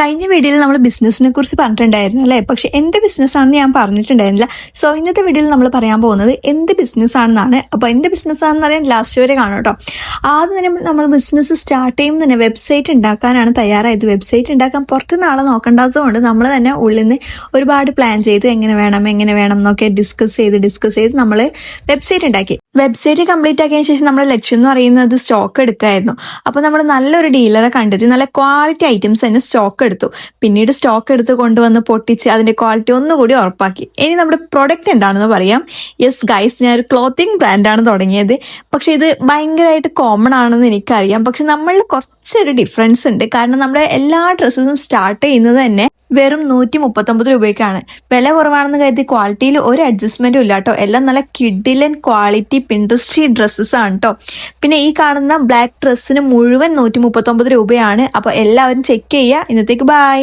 കഴിഞ്ഞ വീഡിയോയിൽ നമ്മൾ ബിസിനസ്സിനെ കുറിച്ച് പറഞ്ഞിട്ടുണ്ടായിരുന്നു അല്ലേ? പക്ഷെ എന്ത് ബിസിനസ് ആണെന്ന് ഞാൻ പറഞ്ഞിട്ടുണ്ടായിരുന്നില്ല. സോ ഇന്നത്തെ വീഡിയോയിൽ നമ്മൾ പറയാൻ പോകുന്നത് എന്ത് ബിസിനസ് ആണെന്നാണ്. അപ്പോൾ എന്ത് ബിസിനസ് ആണെന്ന് അറിയാൻ ലാസ്റ്റ് വരെ കാണും കേട്ടോ. ആദ്യം തന്നെ നമ്മൾ ബിസിനസ് സ്റ്റാർട്ട് ചെയ്യുമ്പോൾ തന്നെ വെബ്സൈറ്റ് ഉണ്ടാക്കാനാണ് തയ്യാറായത്. വെബ്സൈറ്റ് ഉണ്ടാക്കാൻ പുറത്തുനിന്ന് ആളെ നോക്കേണ്ടാത്തതുകൊണ്ട് നമ്മൾ തന്നെ ഉള്ളിൽ നിന്ന് ഒരുപാട് പ്ലാൻ ചെയ്തു. എങ്ങനെ വേണം എന്നൊക്കെ ഡിസ്കസ് ചെയ്ത് നമ്മൾ വെബ്സൈറ്റ് ഉണ്ടാക്കി. വെബ്സൈറ്റ് കംപ്ലീറ്റ് ആക്കിയതിനു ശേഷം നമ്മുടെ ലക്ഷ്യം എന്ന് പറയുന്നത് സ്റ്റോക്ക് എടുക്കായിരുന്നു. അപ്പോൾ നമ്മൾ നല്ലൊരു ഡീലറെ കണ്ടെത്തി നല്ല ക്വാളിറ്റി ഐറ്റംസ് തന്നെ സ്റ്റോക്ക് എടുത്തു. പിന്നീട് സ്റ്റോക്ക് എടുത്ത് കൊണ്ടുവന്ന് പൊട്ടിച്ച് അതിന്റെ ക്വാളിറ്റി ഒന്നുകൂടി ഉറപ്പാക്കി. ഇനി നമ്മുടെ പ്രൊഡക്റ്റ് എന്താണെന്ന് പറയാം. യെസ് ഗൈസ്, ഞാൻ ഒരു ക്ലോത്തിങ് ബ്രാൻഡാണ് തുടങ്ങിയത്. പക്ഷെ ഇത് ഭയങ്കരമായിട്ട് കോമൺ ആണെന്ന് എനിക്കറിയാം. പക്ഷെ നമ്മളിൽ കുറച്ചൊരു ഡിഫറൻസ് ഉണ്ട്. കാരണം നമ്മുടെ എല്ലാ ഡ്രസ്സസും സ്റ്റാർട്ട് ചെയ്യുന്നത് തന്നെ വെറും 139 രൂപയ്ക്കാണ്. വില കുറവാണെന്ന് കരുതി ക്വാളിറ്റിയിൽ ഒരു അഡ്ജസ്റ്റ്മെന്റും ഇല്ല കേട്ടോ. എല്ലാം നല്ല കിഡിലൻ ക്വാളിറ്റി പിൻട്രസ്റ്റി ഡ്രസ്സസ് ആണ് കേട്ടോ. പിന്നെ ഈ കാണുന്ന ബ്ലാക്ക് ഡ്രസ്സിന് മുഴുവൻ 139 രൂപയാണ്. അപ്പോൾ എല്ലാവരും ചെക്ക് ചെയ്യുക. ഇന്നത്തേക്ക് ബൈ.